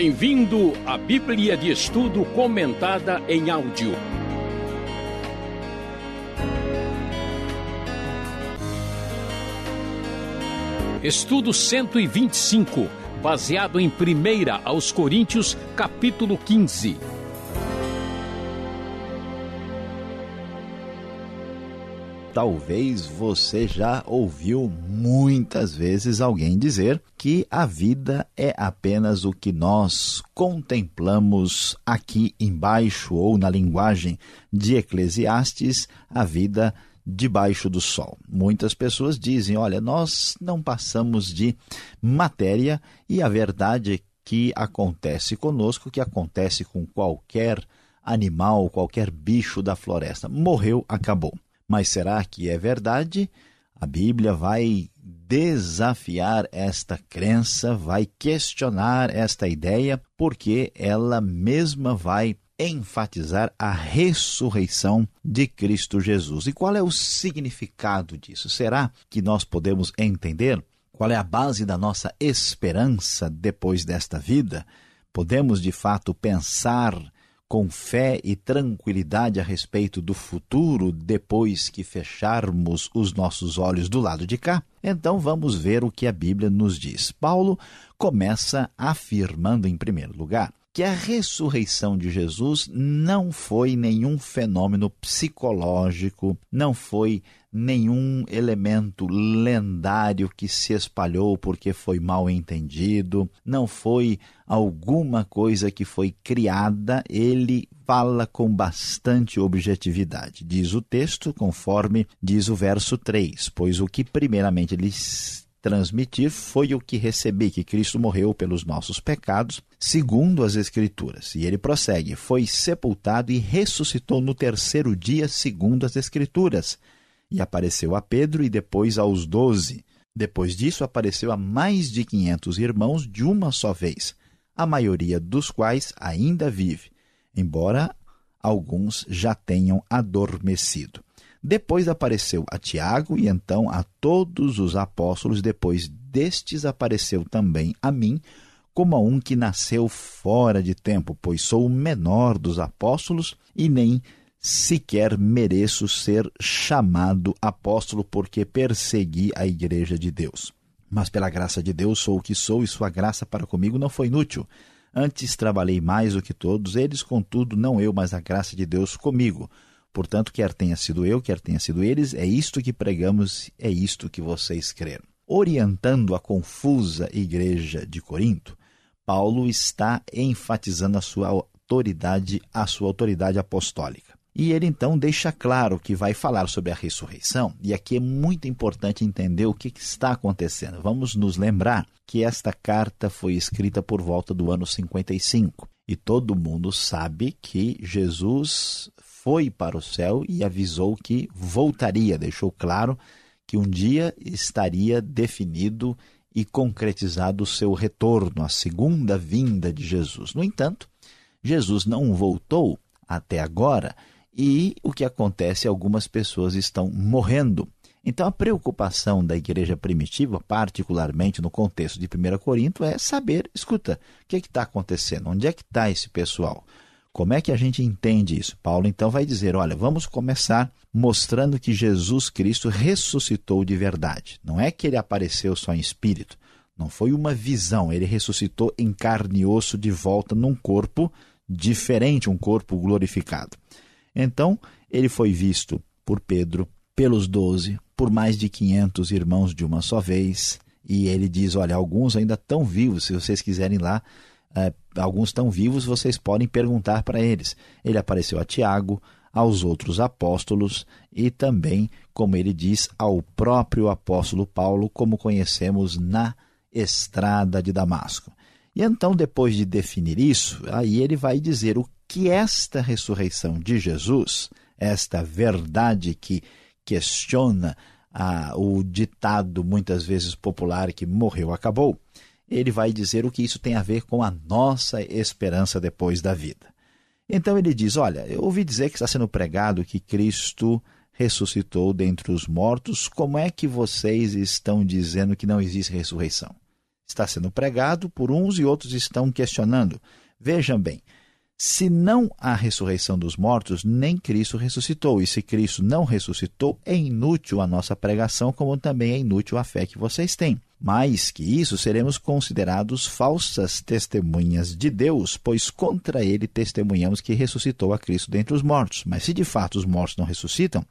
Bem-vindo à Bíblia de Estudo comentada em áudio. Estudo 125, baseado em 1 aos Coríntios, capítulo 15. Talvez você já ouviu muitas vezes alguém dizer que a vida é apenas o que nós contemplamos aqui embaixo, ou na linguagem de Eclesiastes, a vida debaixo do sol. Muitas pessoas dizem, olha, nós não passamos de matéria e a verdade é que acontece conosco, que acontece com qualquer animal, qualquer bicho da floresta. Morreu, acabou. Mas será que é verdade? A Bíblia vai desafiar esta crença, vai questionar esta ideia, porque ela mesma vai enfatizar a ressurreição de Cristo Jesus. E qual é o significado disso? Será que nós podemos entender qual é a base da nossa esperança depois desta vida? Podemos, de fato, pensar com fé e tranquilidade a respeito do futuro depois que fecharmos os nossos olhos do lado de cá? Então vamos ver o que a Bíblia nos diz. Paulo começa afirmando, em primeiro lugar, que a ressurreição de Jesus não foi nenhum fenômeno psicológico, não foi nenhum elemento lendário que se espalhou porque foi mal entendido, não foi alguma coisa que foi criada. Ele fala com bastante objetividade. Diz o texto, conforme diz o verso 3, pois o que primeiramente lhes transmitir foi o que recebi, que Cristo morreu pelos nossos pecados, segundo as Escrituras. E ele prossegue, foi sepultado e ressuscitou no terceiro dia, segundo as Escrituras. E apareceu a Pedro e depois aos 12. Depois disso apareceu a mais de 500 irmãos de uma só vez, a maioria dos quais ainda vive, embora alguns já tenham adormecido. Depois apareceu a Tiago e então a todos os apóstolos. Depois destes apareceu também a mim, como a um que nasceu fora de tempo, pois sou o menor dos apóstolos e nem sequer mereço ser chamado apóstolo, porque persegui a igreja de Deus. Mas pela graça de Deus sou o que sou, e sua graça para comigo não foi inútil. Antes trabalhei mais do que todos eles, contudo não eu, mas a graça de Deus comigo. Portanto, quer tenha sido eu, quer tenha sido eles, é isto que pregamos, é isto que vocês creram. Orientando a confusa igreja de Corinto, Paulo está enfatizando a sua autoridade apostólica. E ele então deixa claro que vai falar sobre a ressurreição, e aqui é muito importante entender o que está acontecendo. Vamos nos lembrar que esta carta foi escrita por volta do ano 55, e todo mundo sabe que Jesus foi para o céu e avisou que voltaria, deixou claro que um dia estaria definido e concretizado o seu retorno, a segunda vinda de Jesus. No entanto, Jesus não voltou até agora, e o que acontece, algumas pessoas estão morrendo. Então a preocupação da igreja primitiva, particularmente no contexto de 1 Corinto, é saber, escuta, o que está acontecendo? Onde é que está esse pessoal? Como é que a gente entende isso? Paulo então vai dizer, olha, vamos começar mostrando que Jesus Cristo ressuscitou de verdade. Não é que ele apareceu só em espírito, não foi uma visão, ele ressuscitou em carne e osso de volta num corpo diferente, um corpo glorificado. Então, ele foi visto por Pedro, pelos 12, por mais de 500 irmãos de uma só vez, e ele diz, olha, alguns ainda estão vivos, se vocês quiserem lá, alguns estão vivos, vocês podem perguntar para eles. Ele apareceu a Tiago, aos outros apóstolos e também, como ele diz, ao próprio apóstolo Paulo, como conhecemos na estrada de Damasco. E então, depois de definir isso, aí ele vai dizer o que esta ressurreição de Jesus, esta verdade que questiona o ditado muitas vezes popular que morreu, acabou, ele vai dizer o que isso tem a ver com a nossa esperança depois da vida. Então ele diz, olha, eu ouvi dizer que está sendo pregado que Cristo ressuscitou dentre os mortos, como é que vocês estão dizendo que não existe ressurreição? Está sendo pregado por uns e outros estão questionando. Vejam bem, se não há ressurreição dos mortos, nem Cristo ressuscitou. E se Cristo não ressuscitou, é inútil a nossa pregação, como também é inútil a fé que vocês têm. Mais que isso, seremos considerados falsas testemunhas de Deus, pois contra ele testemunhamos que ressuscitou a Cristo dentre os mortos. Mas se de fato os mortos não ressuscitam,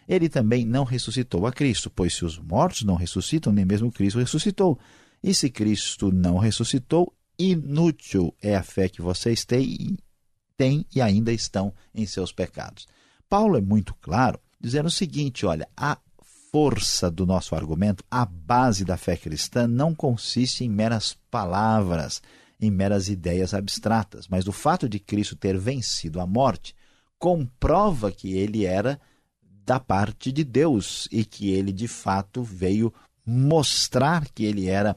ele também não ressuscitou a Cristo, pois se os mortos não ressuscitam, nem mesmo Cristo ressuscitou. E se Cristo não ressuscitou, inútil é a fé que vocês têm e ainda estão em seus pecados. Paulo é muito claro, dizendo o seguinte, olha, a força do nosso argumento, a base da fé cristã não consiste em meras palavras, em meras ideias abstratas, mas o fato de Cristo ter vencido a morte comprova que ele era da parte de Deus e que ele de fato veio mostrar que ele era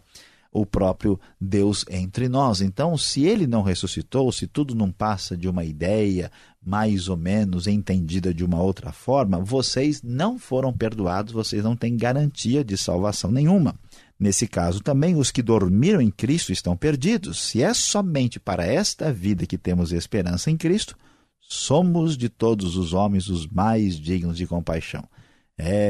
o próprio Deus entre nós. Então, se ele não ressuscitou, se tudo não passa de uma ideia mais ou menos entendida de uma outra forma, vocês não foram perdoados, vocês não têm garantia de salvação nenhuma. Nesse caso também, os que dormiram em Cristo estão perdidos. Se é somente para esta vida que temos esperança em Cristo, somos de todos os homens os mais dignos de compaixão.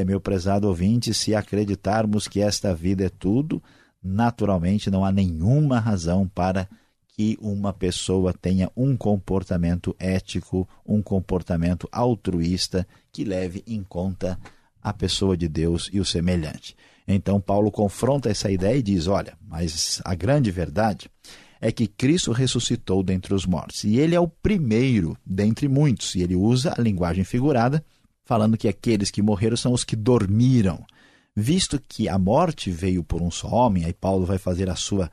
Meu prezado ouvinte, se acreditarmos que esta vida é tudo, naturalmente não há nenhuma razão para que uma pessoa tenha um comportamento ético, um comportamento altruísta que leve em conta a pessoa de Deus e o semelhante. Então Paulo confronta essa ideia e diz, olha, mas a grande verdade é que Cristo ressuscitou dentre os mortos e ele é o primeiro dentre muitos, e ele usa a linguagem figurada, falando que aqueles que morreram são os que dormiram. Visto que a morte veio por um só homem, aí Paulo vai fazer a sua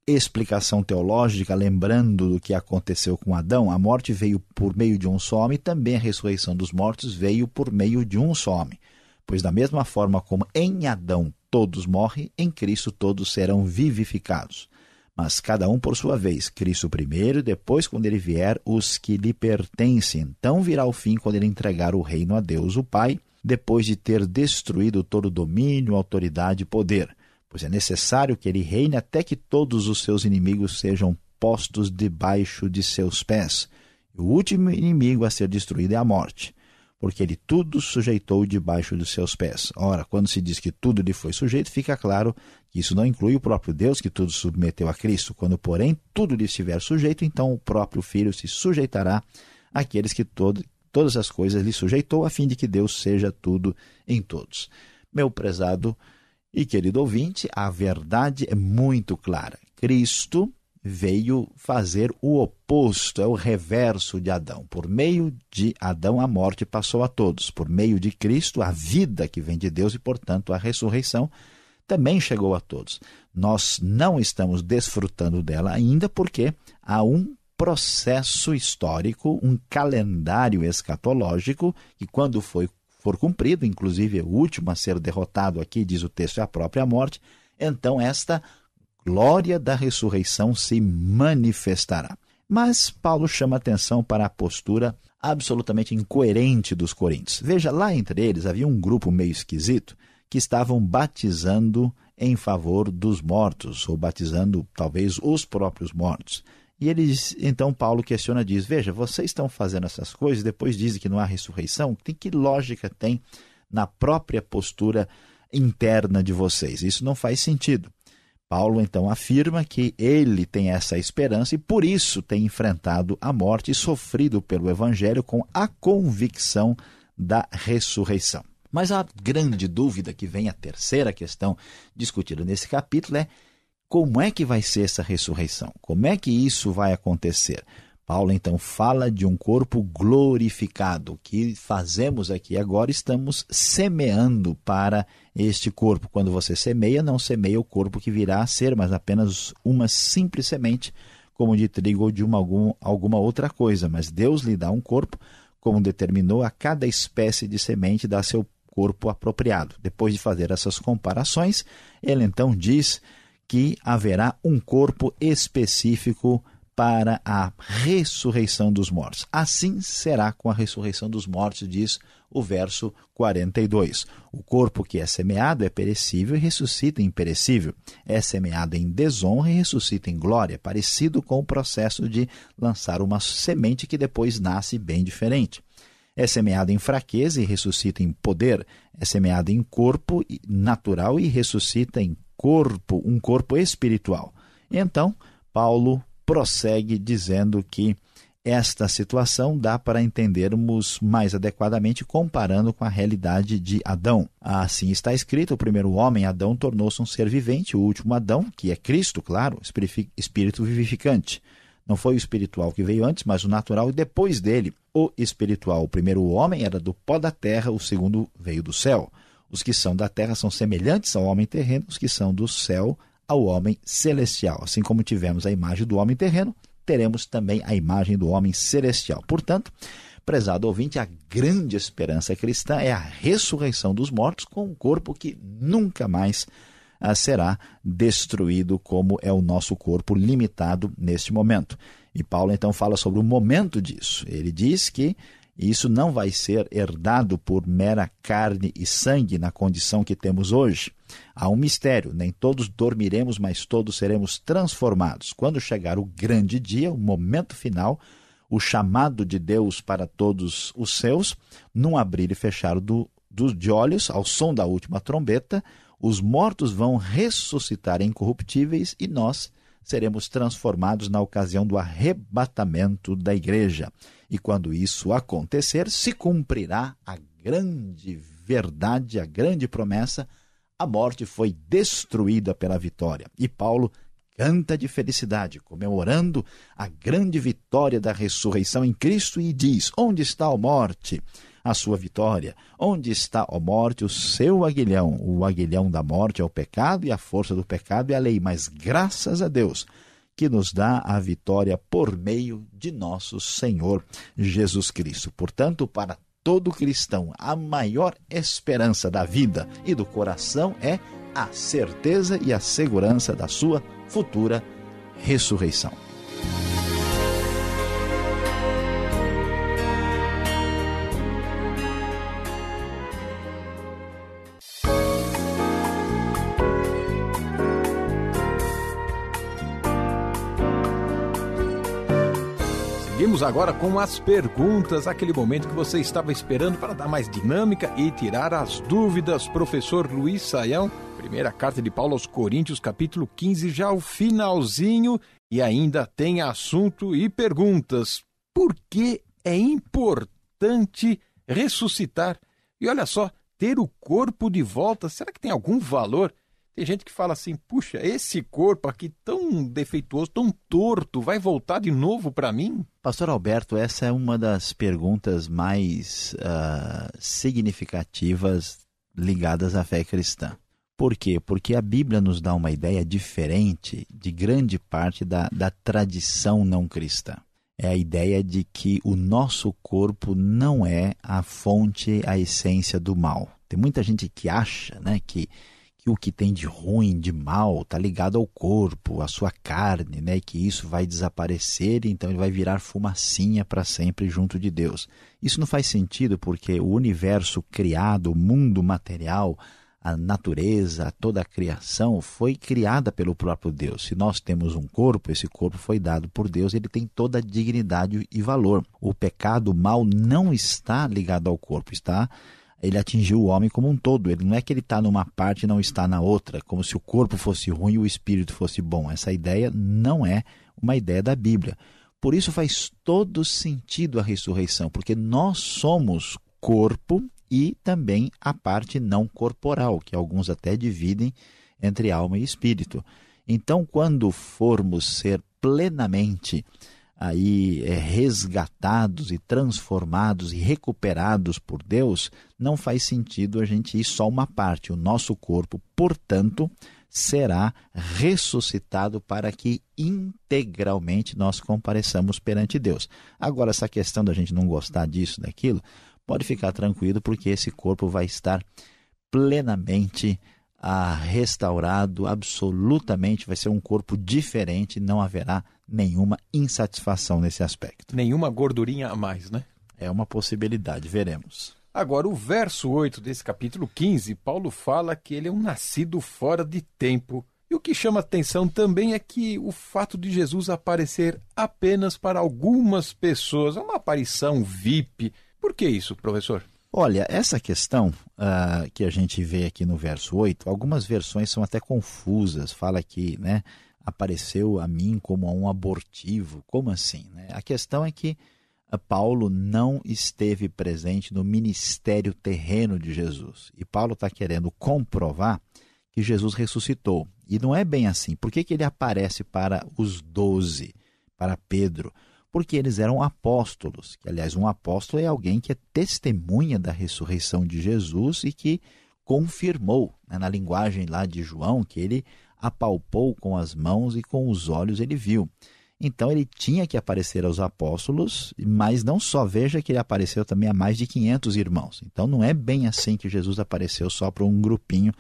explicação teológica, lembrando do que aconteceu com Adão, a morte veio por meio de um só homem, e também a ressurreição dos mortos veio por meio de um só homem. Pois da mesma forma como em Adão todos morrem, em Cristo todos serão vivificados. Mas cada um por sua vez, Cristo primeiro, depois quando ele vier, os que lhe pertencem. Então virá o fim quando ele entregar o reino a Deus o Pai, depois de ter destruído todo domínio, autoridade e poder, pois é necessário que ele reine até que todos os seus inimigos sejam postos debaixo de seus pés. O último inimigo a ser destruído é a morte, porque ele tudo sujeitou debaixo dos seus pés. Ora, quando se diz que tudo lhe foi sujeito, fica claro que isso não inclui o próprio Deus, que tudo submeteu a Cristo. Quando, porém, tudo lhe estiver sujeito, então o próprio Filho se sujeitará àqueles que todas as coisas lhe sujeitou, a fim de que Deus seja tudo em todos. Meu prezado e querido ouvinte, a verdade é muito clara. Cristo veio fazer o oposto, é o reverso de Adão. Por meio de Adão, a morte passou a todos. Por meio de Cristo, a vida que vem de Deus e, portanto, a ressurreição também chegou a todos. Nós não estamos desfrutando dela ainda porque há um processo histórico, um calendário escatológico que, quando for cumprido, inclusive o último a ser derrotado aqui, diz o texto, é a própria morte, então esta glória da ressurreição se manifestará. Mas Paulo chama atenção para a postura absolutamente incoerente dos coríntios. Veja, lá entre eles havia um grupo meio esquisito que estavam batizando em favor dos mortos, ou batizando talvez os próprios mortos. E eles, então Paulo questiona, diz, veja, vocês estão fazendo essas coisas, depois dizem que não há ressurreição, que lógica tem na própria postura interna de vocês? Isso não faz sentido. Paulo então afirma que ele tem essa esperança e por isso tem enfrentado a morte e sofrido pelo Evangelho com a convicção da ressurreição. Mas a grande dúvida que vem, a terceira questão discutida nesse capítulo é: como é que vai ser essa ressurreição? Como é que isso vai acontecer? Paulo, então, fala de um corpo glorificado. O que fazemos aqui agora, estamos semeando para este corpo. Quando você semeia, não semeia o corpo que virá a ser, mas apenas uma simples semente, como de trigo ou de alguma outra coisa. Mas Deus lhe dá um corpo, como determinou a cada espécie de semente, dá seu corpo apropriado. Depois de fazer essas comparações, ele então diz que haverá um corpo específico para a ressurreição dos mortos. Assim será com a ressurreição dos mortos, diz o verso 42. O corpo que é semeado é perecível e ressuscita imperecível. É semeado em desonra e ressuscita em glória, parecido com o processo de lançar uma semente que depois nasce bem diferente. É semeado em fraqueza e ressuscita em poder. É semeado em corpo natural e ressuscita em um corpo espiritual. Então, Paulo prossegue dizendo que esta situação dá para entendermos mais adequadamente comparando com a realidade de Adão. Assim está escrito: o primeiro homem, Adão, tornou-se um ser vivente, o último Adão, que é Cristo, claro, espírito vivificante. Não foi o espiritual que veio antes, mas o natural e depois dele, o espiritual. O primeiro homem era do pó da terra, o segundo veio do céu. Os que são da terra são semelhantes ao homem terreno, os que são do céu ao homem celestial. Assim como tivemos a imagem do homem terreno, teremos também a imagem do homem celestial. Portanto, prezado ouvinte, a grande esperança cristã é a ressurreição dos mortos com um corpo que nunca mais será destruído, como é o nosso corpo limitado neste momento. E Paulo então fala sobre o momento disso. Ele diz que isso não vai ser herdado por mera carne e sangue na condição que temos hoje. Há um mistério: nem todos dormiremos, mas todos seremos transformados. Quando chegar o grande dia, o momento final, o chamado de Deus para todos os seus, num abrir e fechar de olhos, ao som da última trombeta, os mortos vão ressuscitar incorruptíveis e nós seremos transformados na ocasião do arrebatamento da igreja. E quando isso acontecer, se cumprirá a grande verdade, a grande promessa: a morte foi destruída pela vitória. E Paulo canta de felicidade, comemorando a grande vitória da ressurreição em Cristo, e diz: onde está a morte? A sua vitória. Onde está, ó morte, o seu aguilhão? O aguilhão da morte é o pecado, e a força do pecado é a lei. Mas graças a Deus que nos dá a vitória por meio de nosso Senhor Jesus Cristo. Portanto, para todo cristão, a maior esperança da vida e do coração é a certeza e a segurança da sua futura ressurreição. Seguimos agora com as perguntas, aquele momento que você estava esperando para dar mais dinâmica e tirar as dúvidas. Professor Luiz Saião, primeira carta de Paulo aos Coríntios, capítulo 15, já o finalzinho, e ainda tem assunto e perguntas. Por que é importante ressuscitar? E olha só, ter o corpo de volta, será que tem algum valor? Tem gente que fala assim: puxa, esse corpo aqui tão defeituoso, tão torto, vai voltar de novo para mim? Pastor Alberto, essa é uma das perguntas mais significativas ligadas à fé cristã. Por quê? Porque a Bíblia nos dá uma ideia diferente de grande parte da tradição não cristã. É a ideia de que o nosso corpo não é a fonte, a essência do mal. Tem muita gente que acha, né, que o que tem de ruim, de mal, está ligado ao corpo, à sua carne, né? E que isso vai desaparecer, então ele vai virar fumacinha para sempre junto de Deus. Isso não faz sentido, porque o universo criado, o mundo material, a natureza, toda a criação foi criada pelo próprio Deus. Se nós temos um corpo, esse corpo foi dado por Deus, ele tem toda a dignidade e valor. O pecado, o mal, não está ligado ao corpo, ele atingiu o homem como um todo. Ele não é que ele está numa parte e não está na outra, como se o corpo fosse ruim e o espírito fosse bom. Essa ideia não é uma ideia da Bíblia. Por isso faz todo sentido a ressurreição, porque nós somos corpo e também a parte não corporal, que alguns até dividem entre alma e espírito. Então, quando formos ser plenamente resgatados e transformados e recuperados por Deus, não faz sentido a gente ir só uma parte. O nosso corpo, portanto, será ressuscitado para que integralmente nós compareçamos perante Deus. Agora, essa questão da gente não gostar disso, daquilo, pode ficar tranquilo, porque esse corpo vai estar plenamente restaurado, absolutamente, vai ser um corpo diferente, não haverá nenhuma insatisfação nesse aspecto. Nenhuma gordurinha a mais, né? É uma possibilidade, veremos. Agora, o verso 8 desse capítulo 15, Paulo fala que ele é um nascido fora de tempo. E o que chama atenção também é que o fato de Jesus aparecer apenas para algumas pessoas, é uma aparição VIP. Por que isso, professor? Olha, essa questão que a gente vê aqui no verso 8, algumas versões são até confusas. Fala que, apareceu a mim como a um abortivo. Como assim? A questão é que Paulo não esteve presente no ministério terreno de Jesus. E Paulo está querendo comprovar que Jesus ressuscitou. E não é bem assim. Por que ele aparece para os 12, para Pedro? Porque eles eram apóstolos, que aliás um apóstolo é alguém que é testemunha da ressurreição de Jesus e que confirmou, na linguagem lá de João, que ele apalpou com as mãos e com os olhos ele viu. Então ele tinha que aparecer aos apóstolos, mas não só, veja que ele apareceu também a mais de 500 irmãos. Então não é bem assim que Jesus apareceu só para um grupinho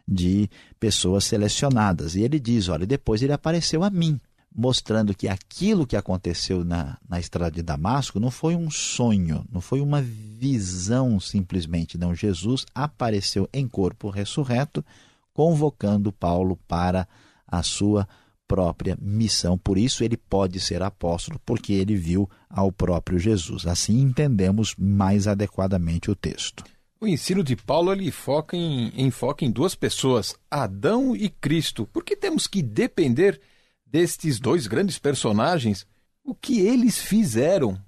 de pessoas selecionadas. E ele diz, olha, depois ele apareceu a mim, mostrando que aquilo que aconteceu na estrada de Damasco não foi um sonho, não foi uma visão simplesmente, não. Jesus apareceu em corpo ressurreto, convocando Paulo para a sua própria missão. Por isso ele pode ser apóstolo, porque ele viu ao próprio Jesus. Assim entendemos mais adequadamente o texto. O ensino de Paulo ele foca em duas pessoas, Adão e Cristo. Por que temos que depender destes dois grandes personagens? O que eles fizeram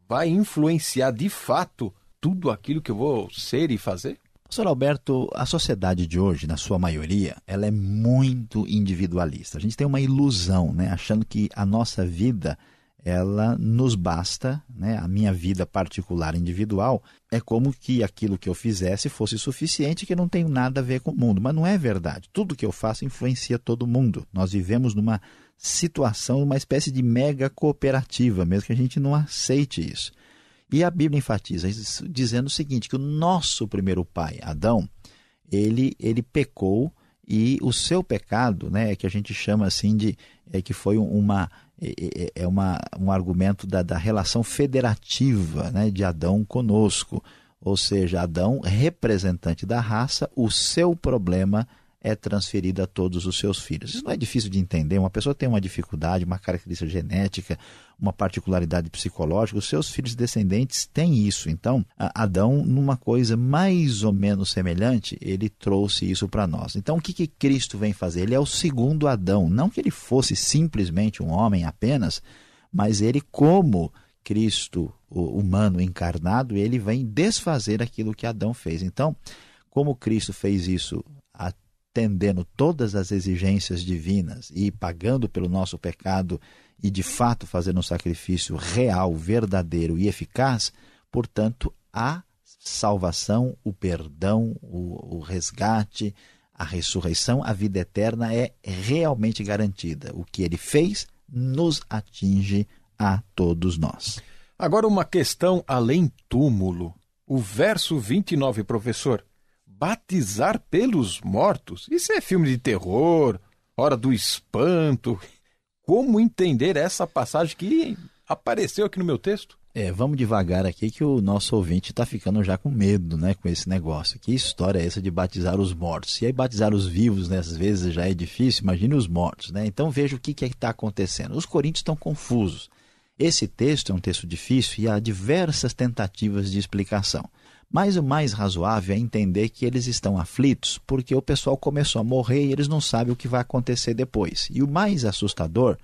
vai influenciar de fato tudo aquilo que eu vou ser e fazer? Pastor Alberto, a sociedade de hoje, na sua maioria, ela é muito individualista. A gente tem uma ilusão, achando que a nossa vida ela nos basta, a minha vida particular individual é como que aquilo que eu fizesse fosse suficiente, que eu não tenho nada a ver com o mundo. Mas não é verdade. Tudo que eu faço influencia todo mundo. Nós vivemos numa situação, uma espécie de mega cooperativa, mesmo que a gente não aceite isso. E a Bíblia enfatiza dizendo o seguinte, que o nosso primeiro pai, Adão, ele pecou, e o seu pecado, que a gente chama assim de que foi um argumento da relação federativa, de Adão conosco. Ou seja, Adão, representante da raça, o seu problema é transferido a todos os seus filhos. Isso não é difícil de entender. Uma pessoa tem uma dificuldade, uma característica genética, uma particularidade psicológica, os seus filhos descendentes têm isso. Então, Adão, numa coisa mais ou menos semelhante, ele trouxe isso para nós. Então, o que Cristo vem fazer? Ele é o segundo Adão. Não que ele fosse simplesmente um homem apenas, mas ele, como Cristo, o humano encarnado, ele vem desfazer aquilo que Adão fez. Então, como Cristo fez isso atendendo todas as exigências divinas e pagando pelo nosso pecado e de fato fazendo um sacrifício real, verdadeiro e eficaz, portanto, a salvação, o perdão, o resgate, a ressurreição, a vida eterna é realmente garantida. O que ele fez nos atinge a todos nós. Agora uma questão além túmulo. O verso 29, professor. Batizar pelos mortos? Isso é filme de terror, Hora do Espanto. Como entender essa passagem que apareceu aqui no meu texto? Vamos devagar aqui que o nosso ouvinte está ficando já com medo, com esse negócio. Que história é essa de batizar os mortos? E aí batizar os vivos, às vezes já é difícil, imagine os mortos, Então veja o que está acontecendo. Os coríntios estão confusos. Esse texto é um texto difícil e há diversas tentativas de explicação. Mas o mais razoável é entender que eles estão aflitos porque o pessoal começou a morrer e eles não sabem o que vai acontecer depois. E o mais assustador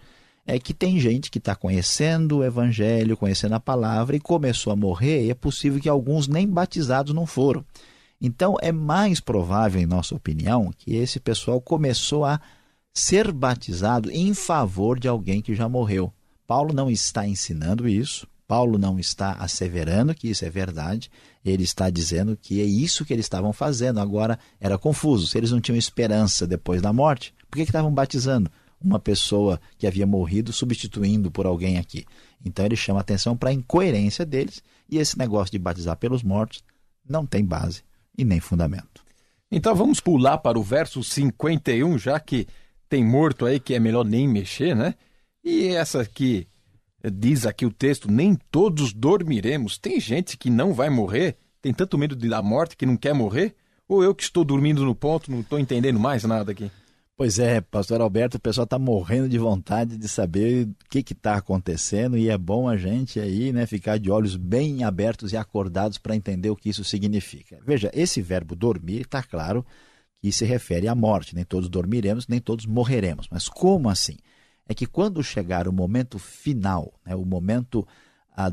é que tem gente que está conhecendo o Evangelho, conhecendo a palavra e começou a morrer, e é possível que alguns nem batizados não foram. Então é mais provável, em nossa opinião, que esse pessoal começou a ser batizado em favor de alguém que já morreu. Paulo não está ensinando isso. Paulo não está asseverando que isso é verdade, ele está dizendo que é isso que eles estavam fazendo. Agora, era confuso, se eles não tinham esperança depois da morte, por que estavam batizando uma pessoa que havia morrido, substituindo por alguém aqui? Então ele chama atenção para a incoerência deles, e esse negócio de batizar pelos mortos não tem base e nem fundamento. Então vamos pular para o verso 51, já que tem morto aí que é melhor nem mexer, E essa aqui, diz aqui o texto, nem todos dormiremos. Tem gente que não vai morrer, tem tanto medo da morte que não quer morrer? Ou eu que estou dormindo no ponto, não estou entendendo mais nada aqui? Pois é, pastor Alberto, o pessoal está morrendo de vontade de saber o que está acontecendo e é bom a gente aí, né, ficar de olhos bem abertos e acordados para entender o que isso significa. Veja, esse verbo dormir está claro que se refere à morte. Nem todos dormiremos, nem todos morreremos. Mas como assim? É que quando chegar o momento final, né, o momento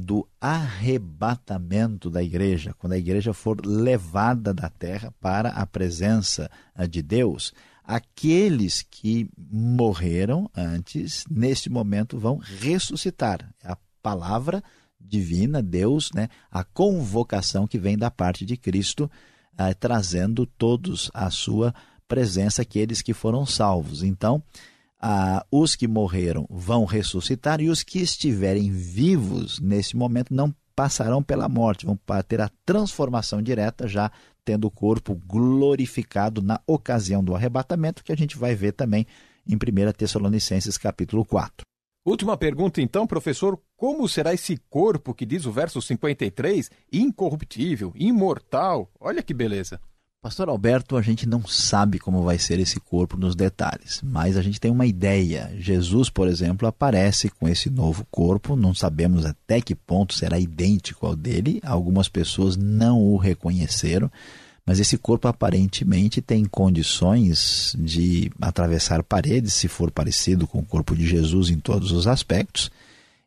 do arrebatamento da igreja, quando a igreja for levada da terra para a presença de Deus, aqueles que morreram antes, neste momento, vão ressuscitar. A palavra divina, Deus, né, a convocação que vem da parte de Cristo, trazendo todos à sua presença, aqueles que foram salvos. Então, os que morreram vão ressuscitar e os que estiverem vivos nesse momento não passarão pela morte, vão ter a transformação direta, já tendo o corpo glorificado na ocasião do arrebatamento, que a gente vai ver também em 1 Tessalonicenses capítulo 4. Última pergunta então, professor, como será esse corpo que diz o verso 53, incorruptível, imortal? Olha que beleza! Pastor Alberto, a gente não sabe como vai ser esse corpo nos detalhes, mas a gente tem uma ideia. Jesus, por exemplo, aparece com esse novo corpo, não sabemos até que ponto será idêntico ao dele, algumas pessoas não o reconheceram, mas esse corpo aparentemente tem condições de atravessar paredes, se for parecido com o corpo de Jesus em todos os aspectos.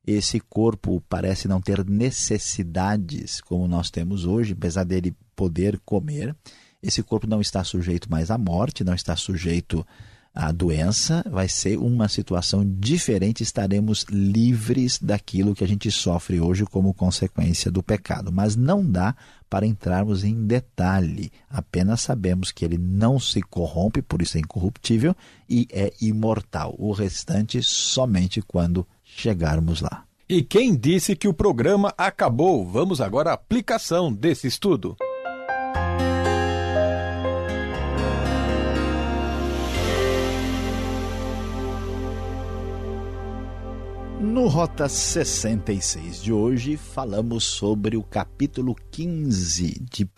Esse corpo parece não ter necessidades como nós temos hoje, apesar dele poder comer. Esse corpo não está sujeito mais à morte, não está sujeito à doença, vai ser uma situação diferente, estaremos livres daquilo que a gente sofre hoje como consequência do pecado. Mas não dá para entrarmos em detalhe, apenas sabemos que ele não se corrompe, por isso é incorruptível, e é imortal. O restante somente quando chegarmos lá. E quem disse que o programa acabou? Vamos agora à aplicação desse estudo. No Rota 66 de hoje, falamos sobre o capítulo 15 de 1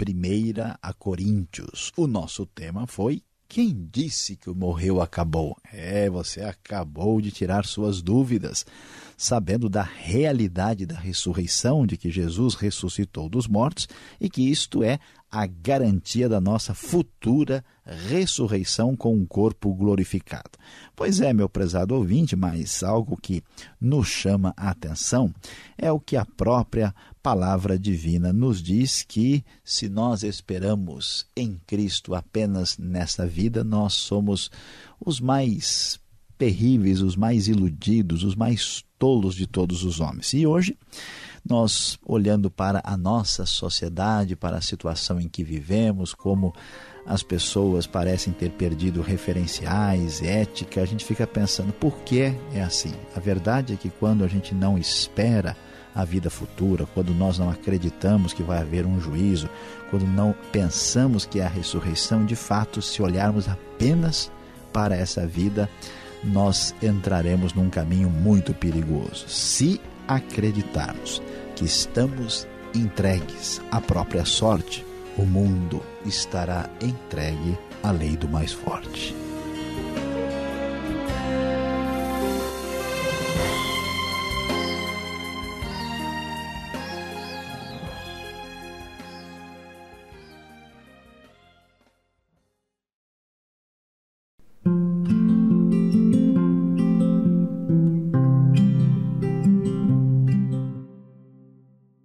Coríntios. O nosso tema foi: quem disse que o morreu acabou? Você acabou de tirar suas dúvidas, sabendo da realidade da ressurreição, de que Jesus ressuscitou dos mortos e que isto é a garantia da nossa futura ressurreição com um corpo glorificado. Pois é, meu prezado ouvinte, mas algo que nos chama a atenção é o que a própria palavra divina nos diz, que se nós esperamos em Cristo apenas nesta vida, nós somos os mais terríveis, os mais iludidos, os mais tolos de todos os homens. E hoje, nós olhando para a nossa sociedade, para a situação em que vivemos, como as pessoas parecem ter perdido referenciais, ética, a gente fica pensando, por que é assim? A verdade é que quando a gente não espera a vida futura, quando nós não acreditamos que vai haver um juízo, quando não pensamos que é a ressurreição, de fato, se olharmos apenas para essa vida, nós entraremos num caminho muito perigoso. Se acreditarmos que estamos entregues à própria sorte, o mundo estará entregue à lei do mais forte.